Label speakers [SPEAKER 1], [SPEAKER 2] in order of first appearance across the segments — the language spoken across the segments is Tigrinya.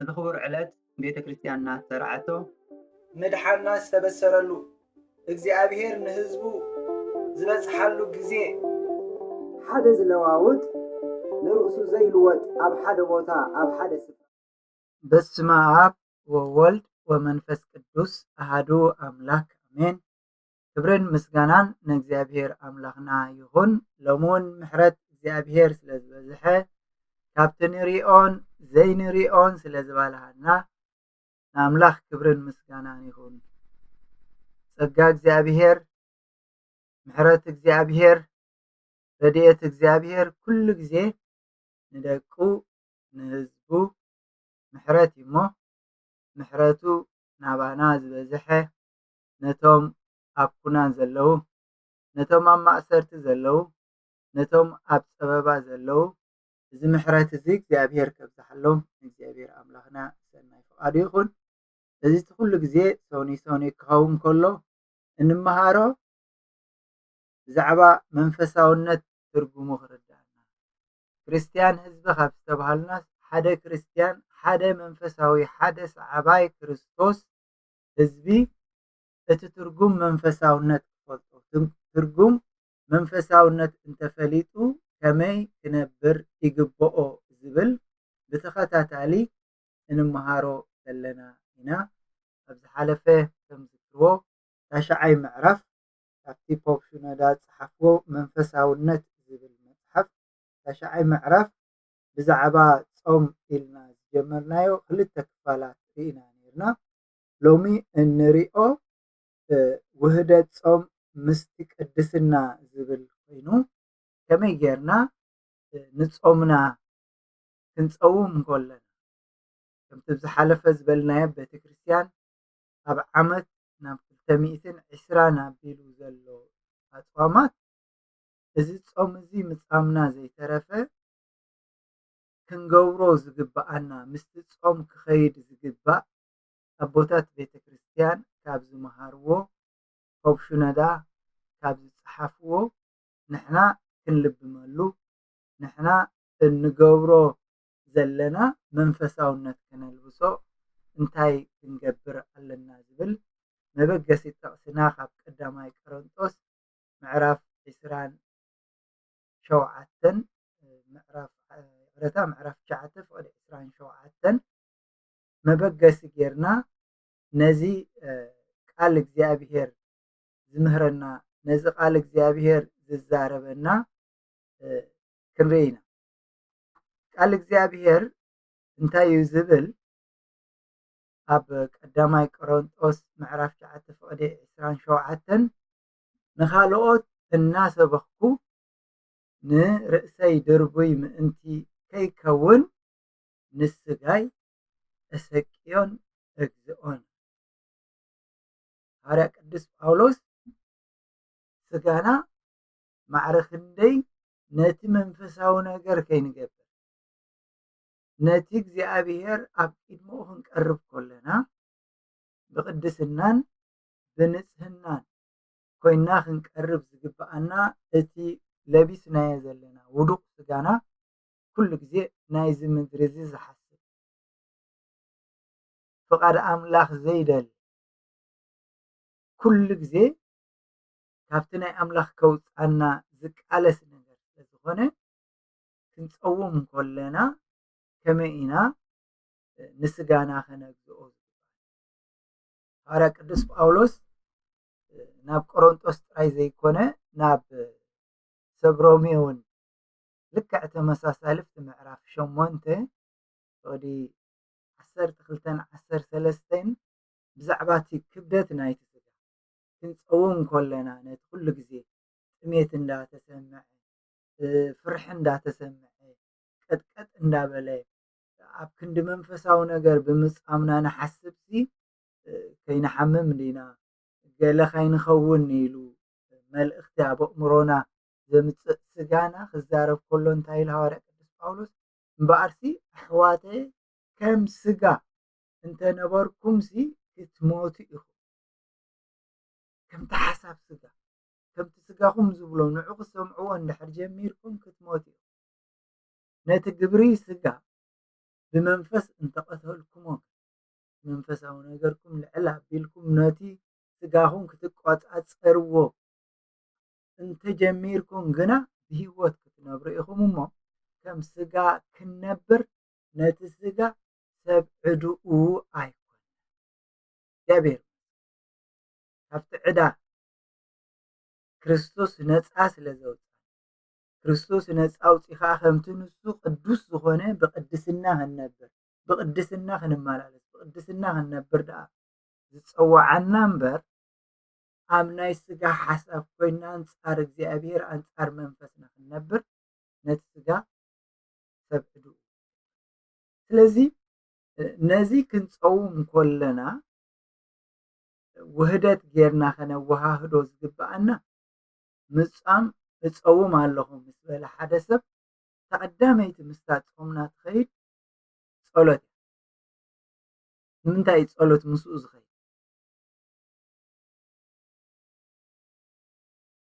[SPEAKER 1] الخبر علت ቤተ ክርስቲያንና ተራዓቶ
[SPEAKER 2] መድሓና ዝተበሰረሉ እግዚአብሔር ንህዝቡ ዝበፅሓሉ ግዜ ሓደ ዝለዋውጥ ንርእሱ ዘይልወጥ ኣብ ሓደ ቦታ ኣብ ሓደ ስፍራ
[SPEAKER 1] በስመ አብ ወወልድ ወመንፈስ ቅዱስ አሐዱ አምላክ አሜን። ክብርን ምስጋናን ንእግዚአብሔር አምላክና ይሁን። ሎሙን ምሕረት እግዚአብሔር ስለዝበዝሐ ካብቲ ንሪኦን ዘይንሪኦን ስለዝባልሃና ንአምላክ ክብርን ምስጋናን ይሁን። ጸጋ እግዚአብሔር፣ ምሕረት እግዚአብሔር፣ ረድኤት እግዚአብሔር ኩሉ ግዜ ንደቁ ንህዝቡ ምሕረት እሞ ምሕረቱ ናባና ዝበዝሐ ነቶም ኣብ ኩናን ዘለዉ፣ ነቶም ኣብ ማእሰርቲ ዘለዉ፣ ነቶም ኣብ ፀበባ ዘለዉ እዚ ምሕረት እዚ እግዚአብሔር ከብዛሓሎም እግዚአብሔር ኣምላኽና ሰናይ ፈቃዱ ይኹን። እዚ ኩሉ ግዜ ሰውኒ ሰውኒ ክኸውን ከሎ እንመሃሮ ብዛዕባ መንፈሳውነት ትርጉሙ ክርዳእና ክርስቲያን ህዝቢ ካብ ዝተባሃልና ሓደ ክርስቲያን ሓደ መንፈሳዊ ሓደ ሰዓባይ ክርስቶስ ህዝቢ እቲ ትርጉም መንፈሳውነት ክፈልጦ ትርጉም መንፈሳውነት እንተፈሊጡ ከመይ ክነብር ይግብኦ ዝብል ብተኸታታሊ እንመሃሮ ዘለና ኢና። ኣብ ዝሓለፈ ከም ዝትርዎ ታሽዓይ ምዕራፍ ካብቲ ፖፕ ሽኖዳ ዝፀሓፍዎ መንፈሳውነት ዝብል መፅሓፍ ታሽዓይ ምዕራፍ ብዛዕባ ጾም ኢልና ዝጀመርናዮ ክልተ ክፋላት ርኢና ነርና። ሎሚ እንሪኦ ውህደት ጾም ምስቲ ቅድስና ዝብል ኮይኑ ከመይ ጌርና ንጾምና ክንፀውም ከለና ከምቲ ዝሓለፈ ዝበልናዮ ቤተክርስትያን ኣብ ዓመት ናብ 220 ኣቢሉ ዘሎ ኣፅዋማት እዚ ጾም እዚ ምፃምና ዘይተረፈ ክንገብሮ ዝግባአና ምስቲ ጾም ክኸይድ ዝግባእ ኣቦታት ቤተክርስትያን ካብ ዝመሃርዎ ፖፕ ሽኖዳ ካብ ዝፀሓፍዎ ንሕና ክንልብመሉ ንሕና እንገብሮ ዘለና መንፈሳውነት ከነልብሶ እንታይ ክንገብር ኣለና ዝብል መበገሲ ጠቕስና ካብ ቀዳማይ ቆሮንጦስ ምዕራፍ 27 ምዕራፍ 9 ፍቅዲ 27 መበገሲ ጌርና ነዚ ቃል እግዚአብሔር ዝምህረና ነዚ ቃል እግዚአብሔር ዝዛረበና ክንርኢ ኢና። ቃል እግዚአብሔር እንታይ እዩ ዝብል ኣብ ቀዳማይ ቆሮንጦስ ምዕራፍ 9 ፍቅዲ 27 ንኻልኦት እናሰበኽኩ ንርእሰይ ድርቡይ ምእንቲ ከይከውን ንስጋይ እሰቅዮን እግዚኦን። ሐዋርያ ቅዱስ ጳውሎስ ስጋና ማዕረ ክንደይ ነቲ መንፈሳዊ ነገር ከይንገብር ነቲ እግዚአብሔር ኣብ ቅድሚኡ ክንቀርብ ከለና ብቅድስናን ብንጽህናን ኮይና ክንቀርብ ዝግባአና እቲ ለቢስናዮ ዘለና ውዱቕ ስጋና ኩሉ ግዜ ናይዚ ምድሪ እዚ ዝሓስብ ፍቃድ ኣምላኽ ዘይደሊ ኩሉ ግዜ ካብቲ ናይ ኣምላኽ ከውፃና ዝቃለስ ነገር ስለዝኾነ ክንፀውም ከለና ከመይ ኢና ንስጋና ከነግዝኦ ሐዋርያ ቅዱስ ጳውሎስ ናብ ቆሮንጦስ ጥራይ ዘይኮነ ናብ ሰብሮሜ እውን ልክዕ ተመሳሳሊ ምዕራፍ 8 ፍቅዲ 12-13 ብዛዕባ እቲ ክብደት ናይቲ ስጋ ክንፀውም ከለና ነቲ ኩሉ ግዜ ጥሜት እንዳተሰምዐ ፍርሒ እንዳተሰምዐ ቀጥቀጥ እንዳበለ ኣብ ክንዲ መንፈሳዊ ነገር ብምፃምና ንሓስብሲ ከይንሓምም ዲና ገለ ከይንኸውን ኢሉ መልእኽቲ ኣብ ኣእምሮና ዘምፅእ ስጋና ክዛረብ ከሎ እንታይ ኢሉ ሐዋርያ ቅዱስ ጳውሎስ እምበኣርሲ ኣሕዋተይ ከም ስጋ እንተነበርኩምሲ ክትሞቱ ኢኹም። ከምቲ ሓሳብ ስጋ ከምቲ ስጋኹም ዝብሎ ንዑ ክሰምዕዎ እንድሕር ጀሚርኩም ክትሞቱ ኢኹም። ነቲ ግብሪ ስጋ ብመንፈስ እንተቀተልኩም መንፈሳዊ ነገርኩም ልዕል ኣቢልኩም ነቲ ስጋኹም ክትቆፃፀርዎ እንተጀሚርኩም ግና ብሂወት ክትነብሩ ኢኹም እሞ ከም ስጋ ክንነብር ነቲ ስጋ ሰብ ዕዱኡ ኣይኮነ እግዚአብሔር ካብቲ ዕዳ ክርስቶስ ነፃ ስለ ዘውፅእ ክርስቶስ ነፃ ኣውፂኻ ከምቲ ንሱ ቅዱስ ዝኾነ ብቅድስና ክንነብር ብቅድስና ክንመላለስ ብቅድስና ክንነብር ደኣ ዝፀዋዓና እምበር ኣብ ናይ ስጋ ሓሳብ ኮይና ኣንጻር እግዚኣብሔር ኣንጻር መንፈስና ክንነብር ነቲ ስጋ ሰብ ዕዱኡ ስለዚ ነዚ ክንፀውም ከለና ውህደት ጌርና ከነወሃህዶ ዝግባአና ምጻም እፀውም ኣለኹ ምስ በለ ሓደ ሰብ ተቐዳመይቲ ምስታ ፆምና ትኸይድ ጸሎት ንምንታይ ጸሎት ምስኡ ዝኸይድ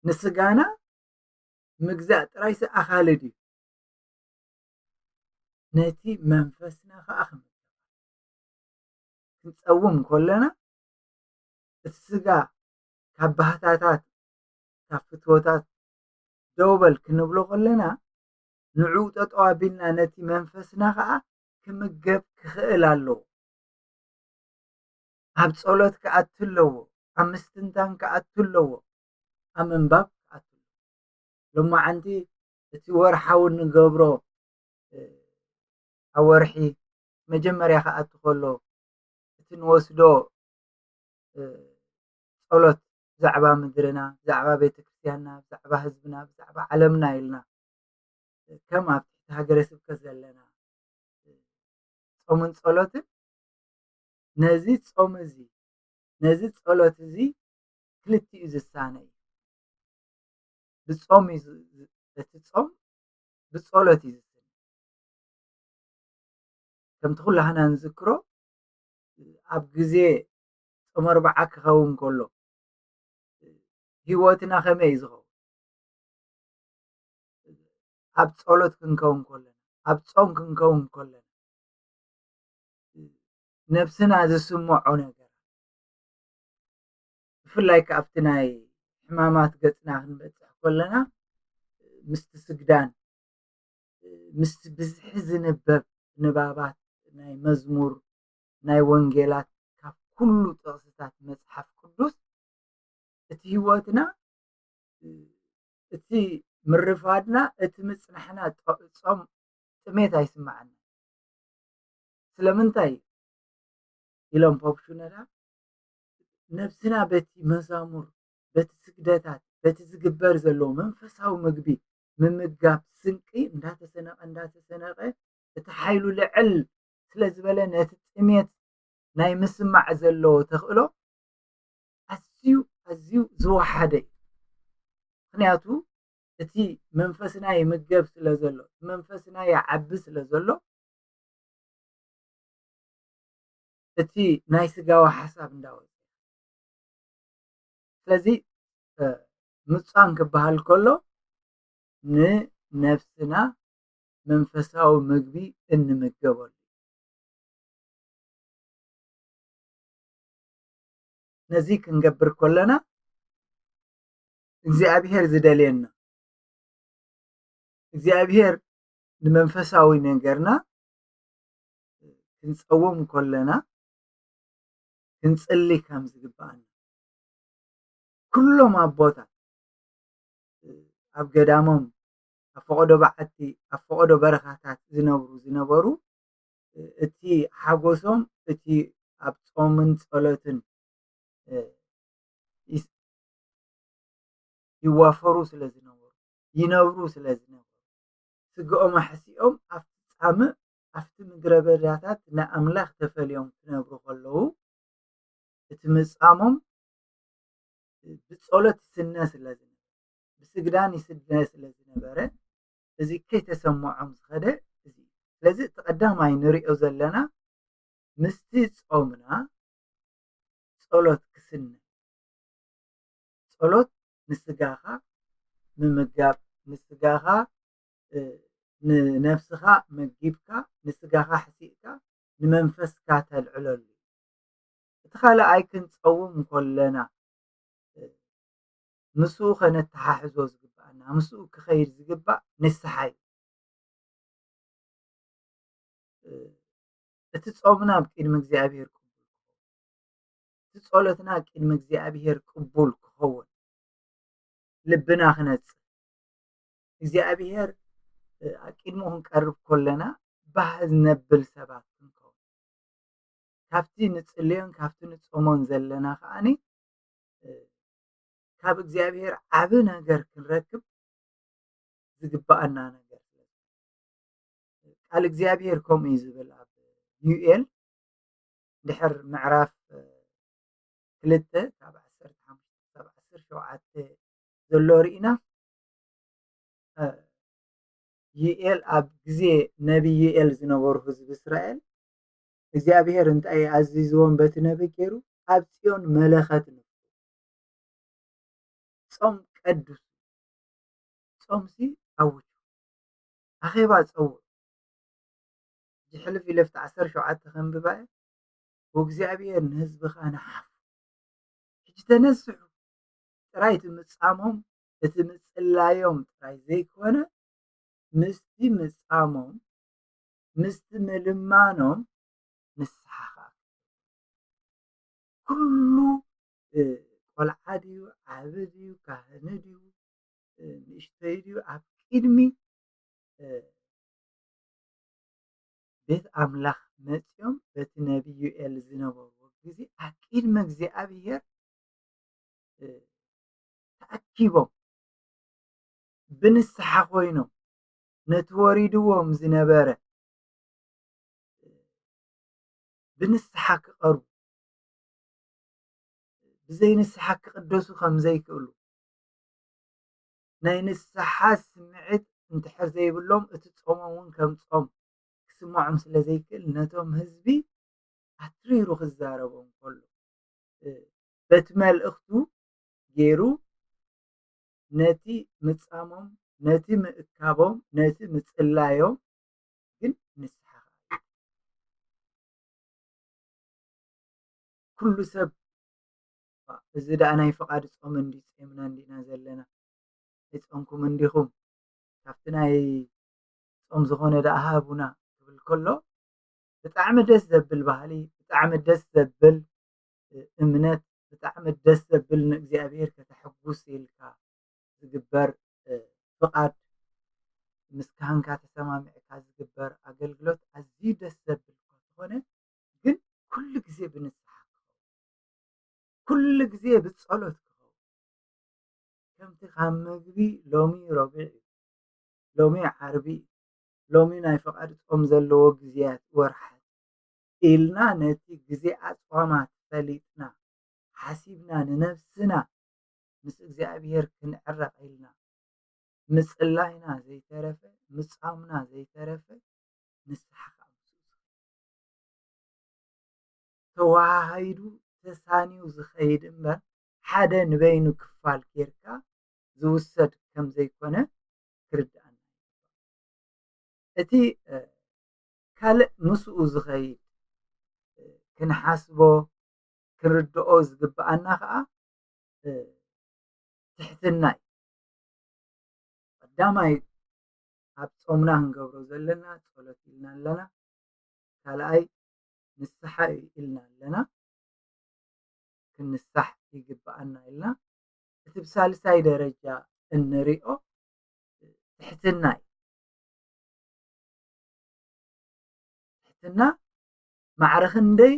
[SPEAKER 1] ንስጋና ምግዛእ ጥራይ ኣኻል ድዩ ነቲ መንፈስና ከዓ ክንፀውም ከለና እቲ ስጋ ካብ ባህታታት ካብ ፍትወታት ደውበል ክንብሎ ከለና ንዑ ጠጠው ኣቢልና ነቲ መንፈስና ከዓ ክምገብ ክኽእል ኣለዎ ኣብ ጸሎት ክኣቱ ኣለዎ ኣብ ምስትንታን ክኣቱ ኣለዎ ኣብ ምንባብ ክኣቱ ሎማዓንቲ እቲ ወርሓዊ ንገብሮ ኣብ ወርሒ መጀመርያ ክኣቱ ከሎ እቲ ንወስዶ ጸሎት ብዛዕባ ምድርና ብዛዕባ ቤተክርስትያንና ብዛዕባ ህዝብና ብዛዕባ ዓለምና ኢልና ከም ኣብ ትሕቲ ሃገረ ስብከት ዘለና ጾምን ጸሎትን ነዚ ጾም እዚ ነዚ ጸሎት እዚ ክልቲኡ ዝሳነ እዩ ብጾም እቲ ጾም ብጸሎት እዩ ዝስነ ከምቲ ኩላህና ንዝክሮ ኣብ ግዜ ጾም 40 ክኸውን ከሎ ህይወትና ከመይ ዝኸውን ኣብ ጸሎት ክንከውን ከለና ኣብ ጾም ክንከውን ከለና ነፍስና ዝስምዖ ነገር ብፍላይ ካብቲ ናይ ሕማማት ገጽና ክንበፅሕ ከለና ምስቲ ስግዳን ምስቲ ብዝሒ ዝንበብ ንባባት ናይ መዝሙር ናይ ወንጌላት ካብ ኩሉ ጥቕስታት መጽሓፍ ቅዱስ እቲ ህይወትና እቲ ምርፋድና እቲ ምጽናሕና ጾም ጥሜት ኣይስማዓና ስለምንታይ ኢሎም ፖፕሹነዳ ነፍስና በቲ መዛሙር በቲ ስግደታት በቲ ዝግበር ዘሎ መንፈሳዊ ምግቢ ምምጋብ ስንቂ እንዳተሰነቀ እቲ ሓይሉ ልዕል ስለ ዝበለ ነቲ ጥሜት ናይ ምስማዕ ዘለዎ ተኽእሎ ኣዝዩ ዝወሓደ እዩ ምክንያቱ እቲ መንፈስና ይምገብ ስለ ዘሎ መንፈስና ይዓቢ ስለ ዘሎ እቲ ናይ ስጋዊ ሓሳብ እንዳወፅ ስለዚ ምጻም ክበሃል ከሎ ንነፍስና መንፈሳዊ ምግቢ እንምገበሉ ነዚ ክንገብር ከለና እግዚአብሔር ዝደልየና እግዚአብሔር ንመንፈሳዊ ነገርና ክንፀውም ከለና ክንጽሊ ከም ዝግባአና ኩሎም ኣቦታት ኣብ ገዳሞም ኣብ ፈቆዶ በዓቲ ኣብ ፈቆዶ በረኻታት ዝነበሩ እቲ ሓጎሶም እቲ ኣብ ጾምን ጸሎትን ይዋፈሩ ስለ ዝነበሩ ይነብሩ ስለ ዝነበሩ ስግኦም ኣሕሲኦም ኣብቲ ጻምእ ኣብቲ ምድረ በዳታት ንኣምላኽ ተፈልዮም ክነብሩ ከለዉ እቲ ምጻሞም ብጸሎት ይስነ ስለ ዝነበረ ብስግዳን ይስነ ስለ ዝነበረ እዚ ከይተሰምዖም ዝኸደ እዚ ስለዚ እቲ ቀዳማይ ንሪኦ ዘለና ምስቲ ጾምና ጸሎት ክስነ ጸሎት ንስጋኻ ምምጋብ ንስጋኻ ንነፍስኻ መጊብካ ንስጋኻ ሕሲእካ ንመንፈስካ ተልዕለሉ እቲ ካልኣይ ክንፀውም ከለና ምስኡ ከነተሓሕዞ ዝግባአና ምስኡ ክኸይድ ዝግባእ ንስሓ እዩ። እቲ ፆምና ኣብ ቅድሚ እግዚኣብሔር ቅቡል እቲ ጸሎትና ኣብ ቅድሚ እግዚኣብሔር ቅቡል ክኸውን ልብና ክነጽህ እግዚኣብሔር ኣብ ቅድሙ ክንቀርብ ከለና ባህ ዝነብል ሰባት ክንከውን ካብቲ ንጽልዮን ካብቲ ንጾሞን ዘለና ከዓኒ ካብ እግዚኣብሔር ዓብ ነገር ክንረክብ ዝግባአና ነገር ቃል እግዚኣብሔር ከምኡ እዩ ዝብል ኣብ ዩኤል ድሕር ምዕራፍ 2 ካብ 15 ክሳብ 17 ዘሎ ርኢና ዩኤል ኣብ ግዜ ነቢይ ዩኤል ዝነበሩ ህዝቢ እስራኤል እግዚኣብሔር እንታይ ኣዚዝዎም በቲ ነቢይ ገይሩ ኣብ ጽዮን መለኸት ጾም ቀዱስ ጾምሲ ኣውጁ ኣኼባ ፀውዕ ዝሕልፍ ኢለፍቲ 17 ከንብባየ ወእግዚኣብሔር ንህዝብኻ ንሓፉ ሕጂ ተነስሑ ጥራይ እቲ ምጻሞም እቲ ምጽላዮም ጥራይ ዘይኮነ ምስቲ ምጻሞም ምስቲ ምልማኖም ንስሓ ኩሉ ቆልዓ ድዩ ዓብ ድዩ ካህን ድዩ ንእሽተይ ድዩ ኣብ ቅድሚ ቤት ኣምላኽ መፅኦም በቲ ነቢይ ዩኤል ዝነበርዎ ግዜ ኣብ ቅድሚ እግዚኣብሔር ተኣኪቦም ብንስሓ ኮይኖም ነቲ ወሪድዎም ዝነበረ ብንስሓ ክቐርቡ ብዘይ ንስሓ ክቅደሱ ከም ዘይክእሉ ናይ ንስሓ ስምዒት እንድሕር ዘይብሎም እቲ ጾሞም እውን ከም ጾም ክስምዖም ስለ ዘይክእል ነቶም ህዝቢ ኣትሪሩ ክዛረቦም ከሎ በቲ መልእኽቱ ገይሩ ነቲ ምጻሞም ነቲ ምእካቦም ነቲ ምጽላዮም ግን ንስሓ ኩሉ ሰብ እዚ ደኣ ናይ ፍቓድ ጾም እንዲ ጾምና እንዲና ዘለና ኣይጾምኩም እንዲኹም ካብቲ ናይ ጾም ዝኾነ ደኣ ሃቡና ክብል ከሎ ብጣዕሚ ደስ ዘብል ባህሊ ብጣዕሚ ደስ ዘብል እምነት ብጣዕሚ ደስ ዘብል ንእግዚኣብሔር ከተሐጉስ ኢልካ ዝግበር ፍቓድ ምስ ካህንካ ተሰማሚዕካ ዝግበር ኣገልግሎት ኣዝዩ ደስ ዘብል ዝኾነ ግን ኩሉ ግዜ ብንስሓ ኩሉ ግዜ ብጸሎት ክኸውን ከምቲ ካብ ምግቢ ሎሚ ረቡዕ እዩ ሎሚ ዓርቢ ሎሚ ናይ ፍቓድ ጾም ዘለዎ ግዜያት ወርሓት ኢልና ነቲ ግዜ ኣጽዋማት ፈሊጥና ሓሲብና ንነብስና ምስ እግዚኣብሔር ክንዕረቕ ኢልና ምጽላይና ዘይተረፈ ምጻምና ዘይተረፈ ንስሓ ተዋሃሂዱ ተሳኒዩ ዝኸይድ እምበር ሓደ ንበይኑ ክፋል ጌርካ ዝውሰድ ከም ዘይኮነ ክርዳእና እቲ ካልእ ምስኡ ዝኸይድ ክንሓስቦ ክንርድኦ ዝግባአና ከዓ ትሕትና እዩ ቀዳማይ ኣብ ጾምና ክንገብሮ ዘለና ጸሎት ኢልና ኣለና ካልኣይ ንስሓ ኢልና ኣለና ክንሳሕ ይግባአና ኢልና እቲ ብሳልሳይ ደረጃ እንሪኦ ትሕትና እዩ ትሕትና ማዕረ ክንደይ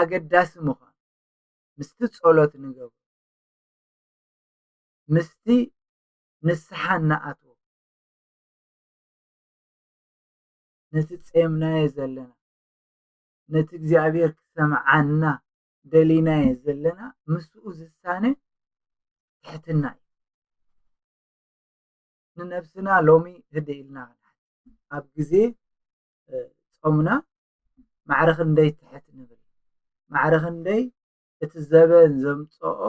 [SPEAKER 1] ኣገዳሲ ምዃኑ ምስቲ ጸሎት ንገብሮ ምስቲ ንስሓ እናኣትዎ ነቲ ጸምናዮ ዘለና ነቲ እግዚኣብሔር ክሰምዓና ደሊናየ ዘለና ምስኡ ዝሳነ ትሕትና እዩ ንነብስና ሎሚ ህደ ኢልና ኣብ ግዜ ጾምና ማዕረ ክንደይ ትሕት ንብል ማዕረ ክንደይ እቲ ዘበን ዘምጽኦ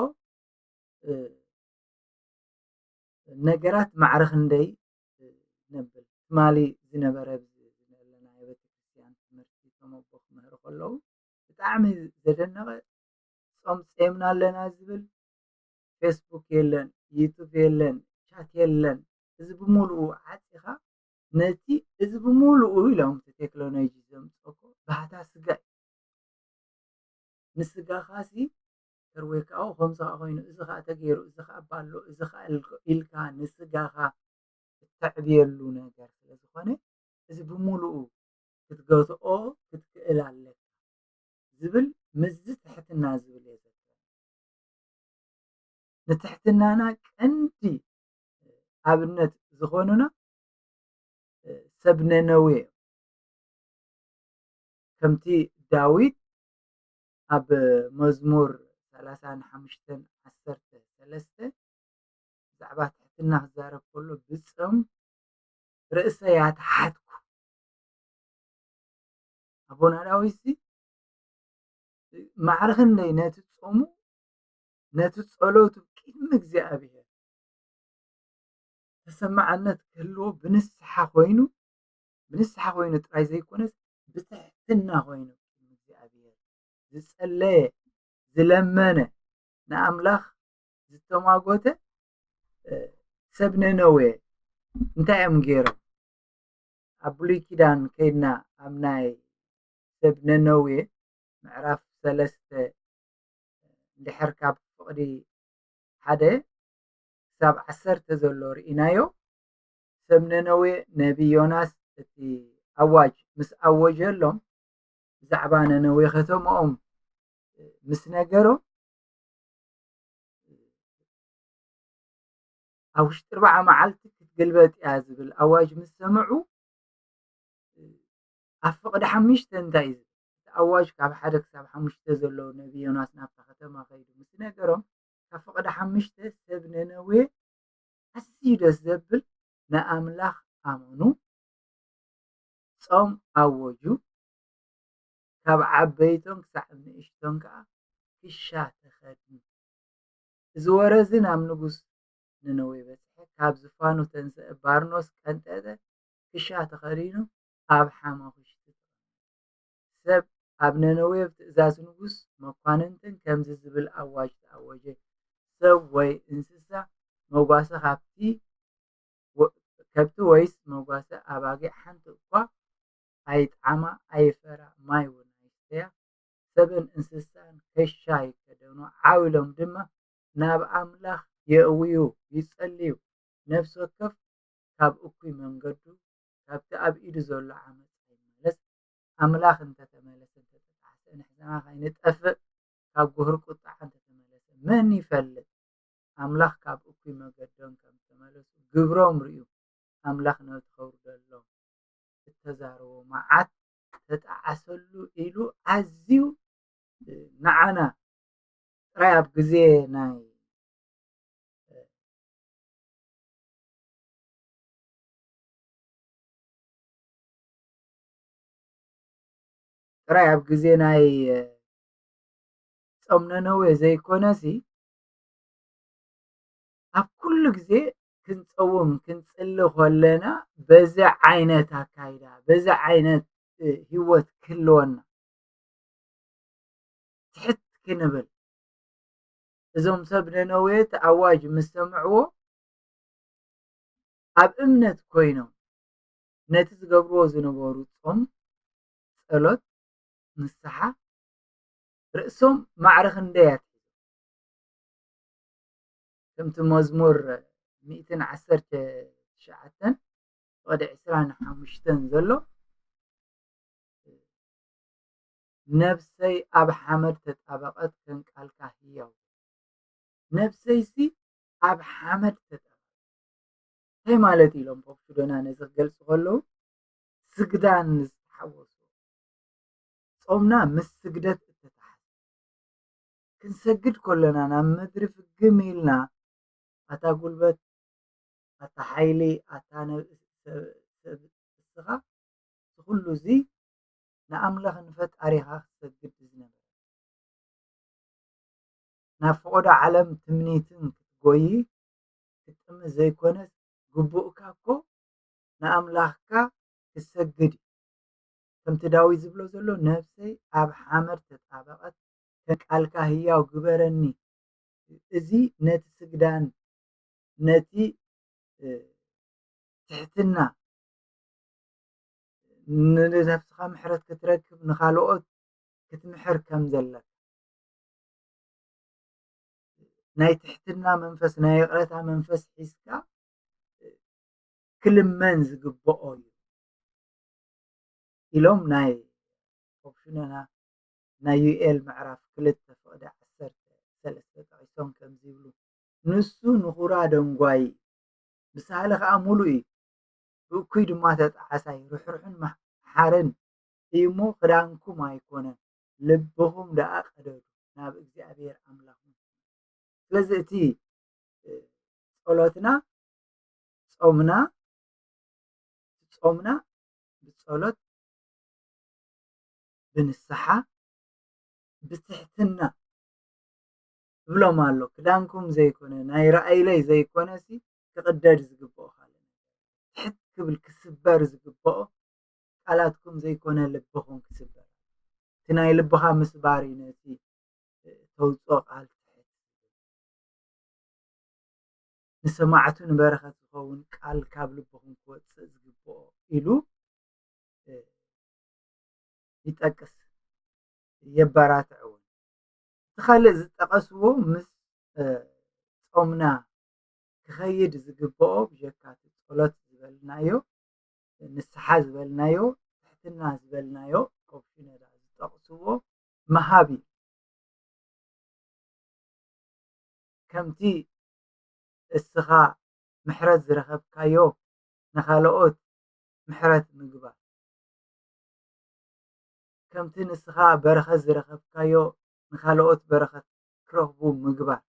[SPEAKER 1] ነገራት ማዕረ ክንደይ ነብል ትማሊ ዝነበረ ዘለና ቤተክርስትያን ትምህርቲ ተመቦ ክምህሩ ከለዉ ብጣዕሚ ብጣዕሚ ዘደነቀ ጾም ፄምና ኣለና ዝብል ፌስቡክ የለን ዩቱብ የለን ቻት የለን እዚ ብምሉኡ ዓፂኻ ነቲ እዚ ብምሉኡ ኢሎም ቴክኖሎጂ ዘምፀኮ ባህታ ስጋ ንስጋኻሲ ተርዌካ ከምዚ ኮይኑ እዚ ከዓ ተገይሩ እዚ ከዓ ባሎ እዚ ከዓ ኢልካ ንስጋኻ እተዕብየሉ ነገር ስለዝኾነ እዚ ብምሉኡ ክትገዝኦ ክትክእል ኣለካ ዝብል ምዝ ትሕትና ዝብል እየ ንትሕትናና ቀንዲ ኣብነት ዝኾኑና ሰብ ነነዌ ከምቲ ዳዊት ኣብ መዝሙር 35:13 ብዛዕባ ትሕትና ክዛረብ ከሎ ብፆም ርእሰይ ኣትሓትኩ ኣቦና ዳዊት ማዕርኽንደይ ነቲ ፆሙ ነቲ ጸሎቱ ቅድሚ እግዚኣብሔር ተሰማዕነት ክህልዎ ብንስሓ ኮይኑ ጥራይ ዘይኮነስ ብትሕትና ኮይኑ እግዚኣብሔር ዝጸለየ ዝለመነ ንኣምላኽ ዝተማጎተ ሰብ ነነዌ እንታይ እዮም ገይሮም ኣብ ብሉይ ኪዳን ከይድና ኣብ ናይ ሰብ ነነዌ ምዕራፍ 3 እንድሕር ካብ ፍቕዲ 1 ክሳብ 10 ዘሎ ርኢናዮ ሰብ ነነዌ ነቢ ዮናስ እቲ ኣዋጅ ምስ ኣወጀሎም ብዛዕባ ነነዌ ከተምኦም ምስ ነገሮም ኣብ ውሽጢ 40 መዓልቲ ክትገልበጥ እያ ዝብል ኣዋጅ ምስ ሰምዑ ኣብ ፍቕዲ 5 እንታይ እዩ ኣዋጅ ካብ 1 ክሳብ 5 ዘሎ ነቢ ዮናስ ናብታ ከተማ ከይዱ ምስ ነገሮም ካብ ፍቕዲ 5 ሰብ ነነዌ ኣዝዩ ደስ ዘብል ንኣምላኽ ኣመኑ ጾም ኣወጁ ካብ ዓበይቶም ክሳብ ንእሽቶም ከዓ ክሻ ተኸድኑ እዚ ወረዚ ናብ ንጉስ ነነዌ በፅሐ ካብ ዝፋኑ ተንስአ ባርኖስ ቀንጠጠ ክሻ ተኸዲኑ ኣብ ሓመኹ ሰብ ኣብ ነነዌ ብትእዛዝ ንጉስ መኳንንትን ከምዚ ዝብል ኣዋጅ ተኣወጀ ሰብ ወይ እንስሳ መጓሰ ከብቲ ወይስ መጓሰ ኣባጊዕ ሓንቲ እኳ ኣይጣዕማ ኣይፈራ ማይ እውን ኣይስተያ ሰብን እንስሳን ክሻ ይከደኑ ዓዊሎም ድማ ናብ ኣምላኽ የእውዩ ይጸልዩ ነፍሲ ወከፍ ካብ እኩይ መንገዱ ካብቲ ኣብ ኢዱ ዘሎ ዓመፅ ይመለስ ኣምላኽ እንተተመለሰ እንተተጣዓሰ ንሕዘና ከይንጠፍእ ካብ ጉህር ቁጣዕ እንተተመለሰ መን ይፈልጥ ኣምላኽ ካብ እኩይ መንገዶም ከም ተመለሱ ግብሮም ርዩ ኣምላኽ ነቲ ከውርደሎም እተዛረቦ መዓት ተጣዓሰሉ ኢሉ ኣዝዩ ንዓና ጥራይ ኣብ ግዜ ናይ ጥራይ ኣብ ግዜ ናይ ጾም ነነዌ ዘይኮነሲ ኣብ ኩሉ ግዜ ክንፀውም ክንፅሊ ከለና በዚ ዓይነት ኣካይዳ በዚ ዓይነት ሂወት ክህልወና ትሕት ክንብል እዞም ሰብ ነነዌ ተኣዋጅ ምስ ሰምዕዎ ኣብ እምነት ኮይኖም ነቲ ዝገብርዎ ዝነበሩ ጾም ጸሎት ንስሓ ርእሶም ማዕርኽንደይ ከምቲ መዝሙር 119 ወደ 25 ዘሎ ነፍሰይ ኣብ ሓመድ ተጣበቐት ከንቃልካ ህያው ነፍሰይሲ ኣብ ሓመድ ተጣበቐት እንታይ ማለት ኢሎም ፖፕሽዶና ነዚ ክገልጹ ከለዉ ስግዳን ዝተሓወሱ ጾምና ምስ ስግደት እተተሓዝ ክንሰግድ ከለና ናብ ምድሪ ፍግም ኢልና ኣታ ጉልበት ኣታ ሓይሊ ኣታ ነብስኻ ኩሉ እዚ ንኣምላኽ ንፈጣሪኻ ክትሰግድ ዝነበረ ናብ ፍቆዶ ዓለም ትምኒትን ክትጎይ ክትጥምት ዘይኮነስ ግቡእካ እኮ ንኣምላኽካ ክትሰግድ ከምቲ ዳዊት ዝብሎ ዘሎ ነፍሰይ ኣብ ሓመድ ተጣበ ቃልካ ህያው ግበረኒ እዚ ነቲ ስግዳን ነቲ ትሕትና ንነፍስኻ ምሕረት ክትረክብ ንኻልኦት ክትምሕር ከም ዘለካ ናይ ትሕትና መንፈስ ናይ ይቕረታ መንፈስ ሒዝካ ክልመን ዝግብኦ እዩ ኢሎም ናይ ኦፕሽነና ናይ ዩኤል ምዕራፍ 2 ፍቅዲ 13 ጠቂሶም ከምዚ ይብሉ ንሱ ንኹራ ደንጓይ ብሳህሊ ከዓ ሙሉእ እዩ ብእኩይ ድማ ተጣዓሳይ ርሕሩሕን መሓርን እዩ እሞ ክዳንኩም ኣይኮነን ልብኹም ደኣ ቀደዱ ናብ እግዚኣብሔር ኣምላኽም ስለዚ እቲ ጸሎትና ጾምና ብጸሎት ብንስሓ ብትሕትና ብሎም ኣሎ ክዳንኩም ዘይኮነ ናይ ረኣይለይ ዘይኮነሲ ክቅደድ ዝግብኦ ካለ ትሕት ክብል ክስበር ዝግብኦ ቃላትኩም ዘይኮነ ልብኹም ክስበር እቲ ናይ ልብኻ ምስባር እዩ ነቲ ተውፅኦ ቃል ትሕት ንሰማዕቱ ንበረኸት ዝኸውን ቃል ካብ ልብኹም ክወፅእ ዝግብኦ ኢሉ ይጠቅስ የበራትዕ እውን እቲ ካልእ ዝጠቐስዎ ምስ ጾምና ክኸይድ ዝግብኦ ብጀካ ጸሎት ዝበልናዮ ንስሓ ዝበልናዮ ትሕትና ዝበልናዮ ኦፕሽነራ ዝጠቕስዎ መሃብ እዩ ከምቲ እስኻ ምሕረት ዝረኸብካዮ ንኻልኦት ምሕረት ምግባር ከምቲ ንስኻ በረኸት ዝረኸብካዮ ንኻልኦት በረኸት ክረኽቡ ምግባር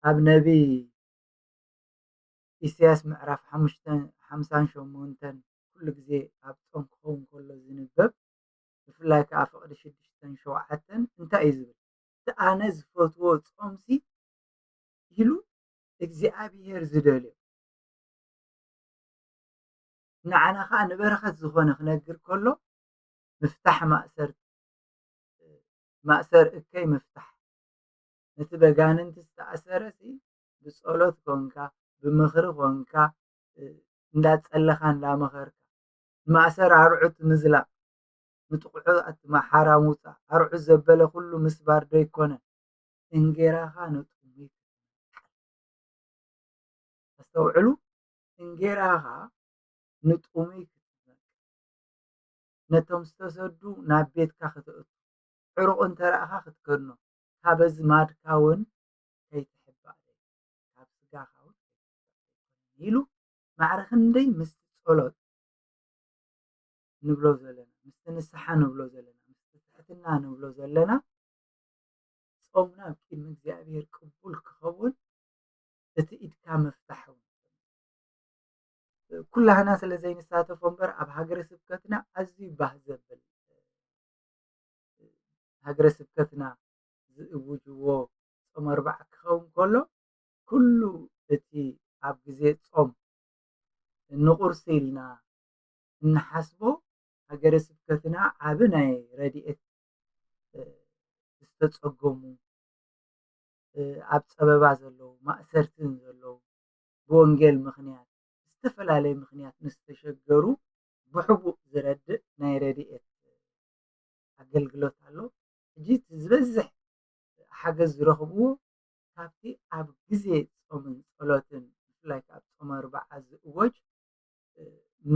[SPEAKER 1] ኣብ ነቢ ኢሳያስ ምዕራፍ 58 ኩሉ ግዜ ኣብ ጾም ክኸውን ከሎ ዝንበብ ብፍላይ ከዓ ፍቅዲ 6-7 እንታይ እዩ ዝብል እቲ ኣነ ዝፈትዎ ጾምሲ ኢሉ እግዚኣብሔር ዝደልዮ ንዓና ከዓ ንበረኸት ዝኾነ ክነግር ከሎ ምፍታሕ ማእሰር እከይ ምፍታሕ ነቲ በጋንንቲ ዝተኣሰረሲ ብጸሎት ኮንካ ብምኽሪ ኮንካ እንዳጸለኻ እንዳመኸርካ ማእሰር ኣርዑት ምዝላቕ ንጥቁዑት ሓራ ምውፃእ ኣርዑት ዘበለ ኩሉ ምስባር ዶ ይኮነን እንጌራኻ ንጡሜት ተስተውዕሉ እንጌራኻ ንጡሜይ ክትመቅ ነቶም ዝተሰዱ ናብ ቤትካ ክትእቱ ዕሩቕ እንተረእኻ ክትከድኖ ካበዚ ማድካ እውን ከይትሕባእ ካብ ስጋኻ እውን ኢሉ ማዕረ ክንደይ ምስቲ ጸሎት ንብሎ ዘለና ምስቲ ንስሓ ንብሎ ዘለና ምስቲ ትሕትና ንብሎ ዘለና ጾምና ኣብ ቅድሚ እግዚኣብሔር ቅቡል ክኸውን እቲ ኢድካ ምፍታሕ ኩላህና ስለ ዘይንሳተፎ እምበር ኣብ ሃገረ ስብከትና ኣዝዩ ባህ ዘብል ሃገረ ስብከትና ዝእውጅዎ ጾም 40 ክኸውን ከሎ ኩሉ እቲ ኣብ ግዜ ጾም ንቁርሲ ኢልና እንሓስቦ ሃገረ ስብከትና ዓብ ናይ ረድኤት ዝተጸገሙ ኣብ ፀበባ ዘለዉ ማእሰርትን ዘለዉ ብወንጌል ምክንያት ዝተፈላለየ ምክንያት ንዝተሸገሩ ብሕቡእ ዝረድእ ናይ ረድኤት ኣገልግሎት ኣሎ ሕጂ ዝበዝሕ ሓገዝ ዝረኽብዎ ካብቲ ኣብ ግዜ ጾምን ጸሎትን ብፍላይ ካብ ጾም 40 ዝእወጅ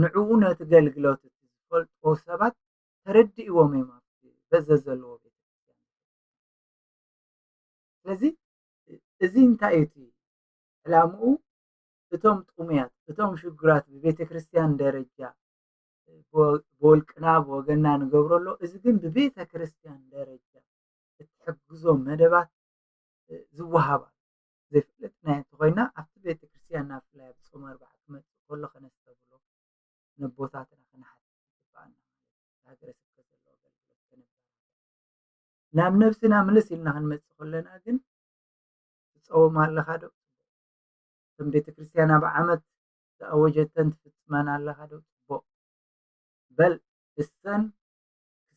[SPEAKER 1] ንዕኡ ነቲ ገልግሎት ዝፈልጥዎ ሰባት ተረዲእዎም እዮም ኣብቲ በዘ ዘለዎ ቤተክርስትያን ስለዚ እዚ እንታይ እቲ ዕላምኡ እቶም ጥሙያት እቶም ሽጉራት ብቤተ ክርስቲያን ደረጃ ብወልቅና ብወገንና ንገብረሎ እዚ ግን ብቤተ ክርስቲያን ደረጃ እትሕግዞም መደባት ዝወሃባ ዘይፍለጥ ናይ እንተኮይና ኣብቲ ቤተ ክርስቲያን ናብ ፍላይ ኣብ ጾም 40 ክመፅእ ከሎ ከነስተብሎ ነቦታትና ክነሓትት ይግባአና ሃገረ ስብከት ዘለዎ ኣገልግሎት ከነበር ናብ ነብስና ምልስ ኢልና ክንመፅእ ከለና ግን ትፀወም ኣለካ ዶ እቶም ቤተ ክርስቲያን ኣብ ዓመት ዝኣወጀተን ትፍፅመን ኣለካ ዶ ፅቡቅ በል እሰን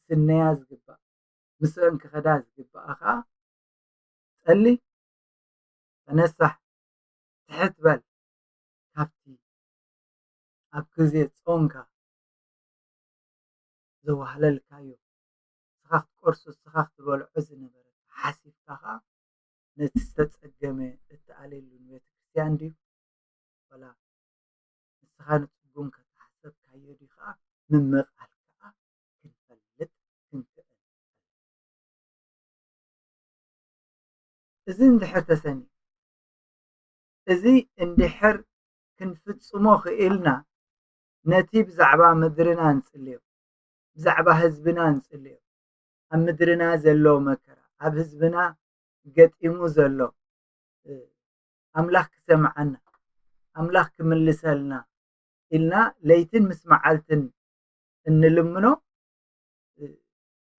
[SPEAKER 1] ክትስነያ ዝግባእ ምስአን ክኸዳ ዝግባኣ ከዓ ጸሊ ተነሳሕ ትሕት በል ካብቲ ኣብ ግዜ ጾምካ ዘዋህለልካዮ ስኻ ክትቆርሶ ስኻ ክትበልዖ ዝነበረ ሓሲብካ ከዓ ነቲ ዝተጸገመ እትኣልየሉ ቤተክርስትያን ድዩ ወላ ንስኻ ንጽጉምካ ተሓሰብካዮ ድዩ ከዓ ምምቓል ከዓ ክንፈልጥ ክንክእል እዚ እንድሕር ተሰኒዩ እዚ እንድሕር ክንፍጽሞ ክኢልና ነቲ ብዛዕባ ምድርና ንጽልዮ ብዛዕባ ህዝብና ንጽልዮ ኣብ ምድርና ዘሎ መከራ ኣብ ህዝብና ገጢሙ ዘሎ ኣምላኽ ክሰምዓና ኣምላኽ ክምልሰልና ኢልና ለይትን ምስ መዓልትን እንልምኖ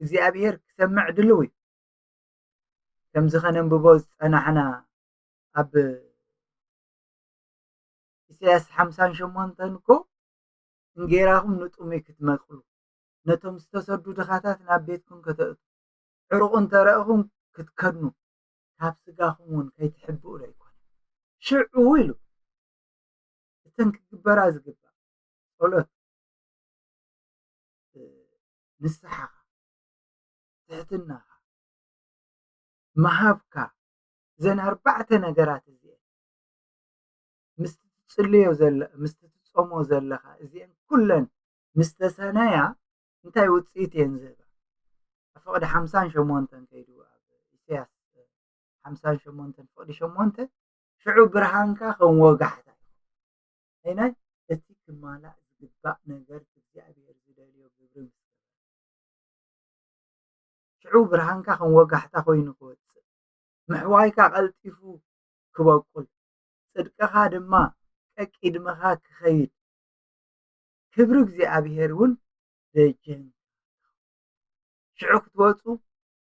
[SPEAKER 1] እግዚኣብሔር ክሰምዕ ድልው እዩ ከምዚ ኸነንብቦ ዝጸናሕና ኣብ ኢሳያስ 58 እኮ እንጌራኹም ንጡመይ ክትመቕሉ ነቶም ዝተሰዱ ድኻታት ናብ ቤትኩም ከተእቱ ዕሩቕ እንተረአኹም ክትከድኑ ካብ ስጋኹም እውን ከይትሕብኡ ዶ ኣይኮነ ሽዑ ኢሉ እተን ክግበራ ዝግባእ ጸሎት ንስሓኻ ትሕትናኻ መሃብካ እዘን 4 ነገራት እዚአን ምስቲ ትጽልዮ ምስቲ ትጾሞ ዘለኻ እዚአን ኩለን ምስ ተሰነያ እንታይ ውፅኢት እየን ዝህባ ኣብ ፍቕዲ 58 ከይዱ ኣብ ኢሳያስ 58 ፍቕዲ 8 ሽዑ ብርሃንካ ከም ወጋሕታ ኣይናይ እቲ ክማላእ ዝግባእ ነገር እግዚኣብሔር ዝደልዮ ግብሪ ሽዑ ብርሃንካ ከም ወጋሕታ ኮይኑ ክወፅእ ምሕዋይካ ቀልጢፉ ክበቁል ጽድቅኻ ድማ ቀቂድመኻ ክኸይድ ክብሪ እግዚኣብሔር እውን ደጀን ሽዑ ክትወፁ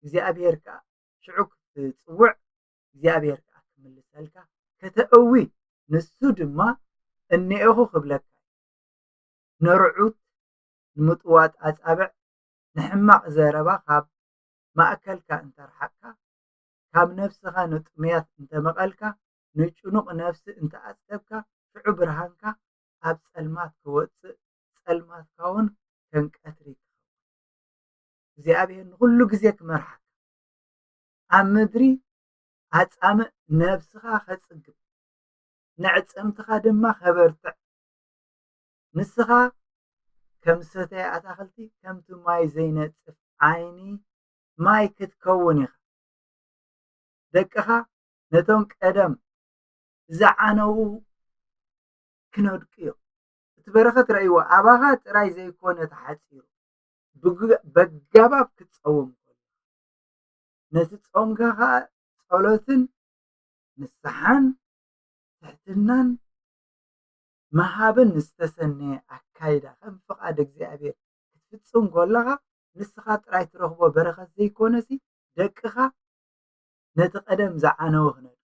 [SPEAKER 1] እግዚኣብሔር ከዓ ሽዑ ክትጽውዕ እግዚኣብሔር ከዓ ክምልሰልካ ከተእዊ ንሱ ድማ እኒአኹ ክብለካ ነርዑት ንምጥዋጥ ኣጻብዕ ንሕማቕ ዘረባ ካብ ማእከልካ እንተርሓቅካ ካብ ነፍስኻ ንጥምያት እንተመቐልካ ንጭኑቕ ነፍሲ እንተኣጸብካ ሽዑ ብርሃንካ ኣብ ጸልማት ክወፅእ ጸልማትካ እውን ከም ቀትሪ ክኸውን እግዚኣብሔር ንኩሉ ግዜ ክመርሓካ ኣብ ምድሪ ኣጻምእ ነብስኻ ከጽግብ ንዕጸምትኻ ድማ ከበርትዕ ንስኻ ከም ሰተይ ኣታኽልቲ ከምቲ ማይ ዘይነጽፍ ዓይኒ ማይ ክትከውን ኢኻ ደቅኻ ነቶም ቀደም ዝዓነዉ ክነድቁ እዮም እቲ በረኸት ረእይዎ ኣባኻ ጥራይ ዘይኮነ ተሓፂሩ በጋባብ ክትጸውም ነቲ ጾምካ ከዓ ጸሎትን ንስሓን ትሕትናን መሃብን ዝተሰነየ ኣካይዳ ከም ፍቓድ እግዚኣብሔር ክትፍጽም ከለኻ ንስኻ ጥራይ ትረኽቦ በረኸት ዘይኮነሲ ደቅኻ ነቲ ቀደም ዝዓነወ ክነድቅ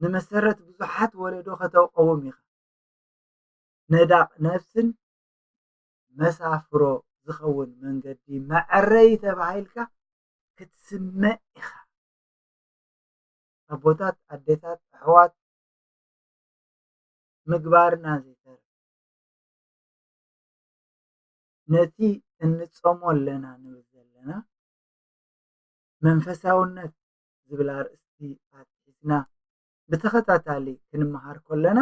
[SPEAKER 1] ንመሰረት ብዙሓት ወለዶ ከተውቀውም ኢኻ ነዳቕ ነፍስን መሳፍሮ ዝኸውን መንገዲ መዕረይ ተባሂልካ ክትስመዕ ኢኻ ኣቦታት ኣዴታት ኣሕዋት ምግባርና ዘይተረፈ ነቲ እንጾሞ ኣለና ንብል ዘለና መንፈሳውነት ዝብል ኣርእስቲ ኣትሒዝና ብተኸታታሊ ክንመሃር ከለና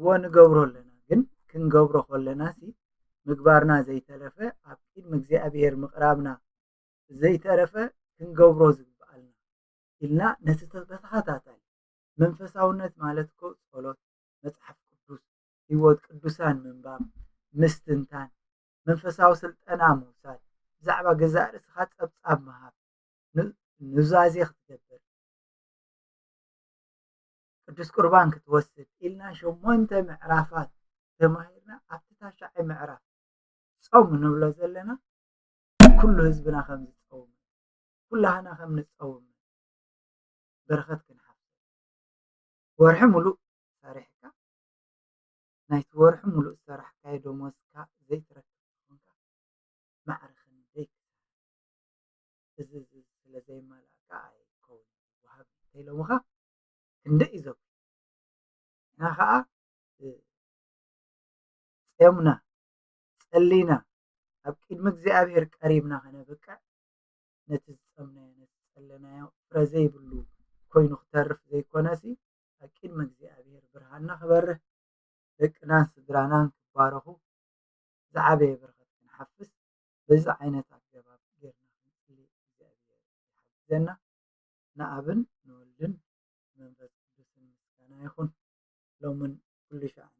[SPEAKER 1] ወንገብሮ ኣለና ግን ክንገብሮ ከለናሲ ምግባርና ዘይተረፈ ኣብ ቅድሚ እግዚኣብሔር ምቕራብና ዘይተረፈ ክንገብሮ ዝግባአልና ኢልና ነቲ ተኸታታሊ መንፈሳውነት ማለት እኮ ጸሎት መጽሓፍ ቅዱስ ህይወት ቅዱሳን ምንባብ ምስትንታን መንፈሳዊ ስልጠና ምውሳድ ብዛዕባ ገዛእ ርእስኻ ጸብጻብ ምሃብ ኑዛዜ ክትገብር ቅዱስ ቁርባን ክትወስድ ኢልና 8 ምዕራፋት ተማሂርና ኣብቲ 9ይ ምዕራፍ ጾም ንብሎ ዘለና ኩሉ ህዝብና ከም ዝጸውም ኩላህና ከም ንጸውም በረኸት ክንሓፍ ወርሒ ሙሉእ ሰሪሕካ ናይቲ ወርሒ ሙሉእ ሰራሕካዮ ደሞዝካ ዘይትረክብ ኮንካ ማዕረ እዚ ስለዘይመልአካ ኣይከውን ወሃብ እንተኢሎምኻ ክንደይ እዩ ዘጉ እና ከዓ ፂዮምና ጸሊና ኣብ ቅድሚ እግዚኣብሔር ቀሪብና ኸነብቅዕ ነቲ ዝፀምናዮ ነቲ ዝፀለናዮ ፍረ ዘይብሉ ኮይኑ ክተርፍ ዘይኮነሲ ኣብ ቅድሚ እግዚኣብሔር ብርሃንና ክበርህ ደቅናን ስድራናን ክባረኹ ዝዓበየ በረኸት ክንሓፍስ በዚ ዓይነት ኣገባብ ጌርና ክንፅሊ እግዚኣብሔር ይሓግዘና። ንኣብን ንወልድን መንፈስ ቅዱስን ምስጋና ይኹን ሎምን ኩሉ ሻዕ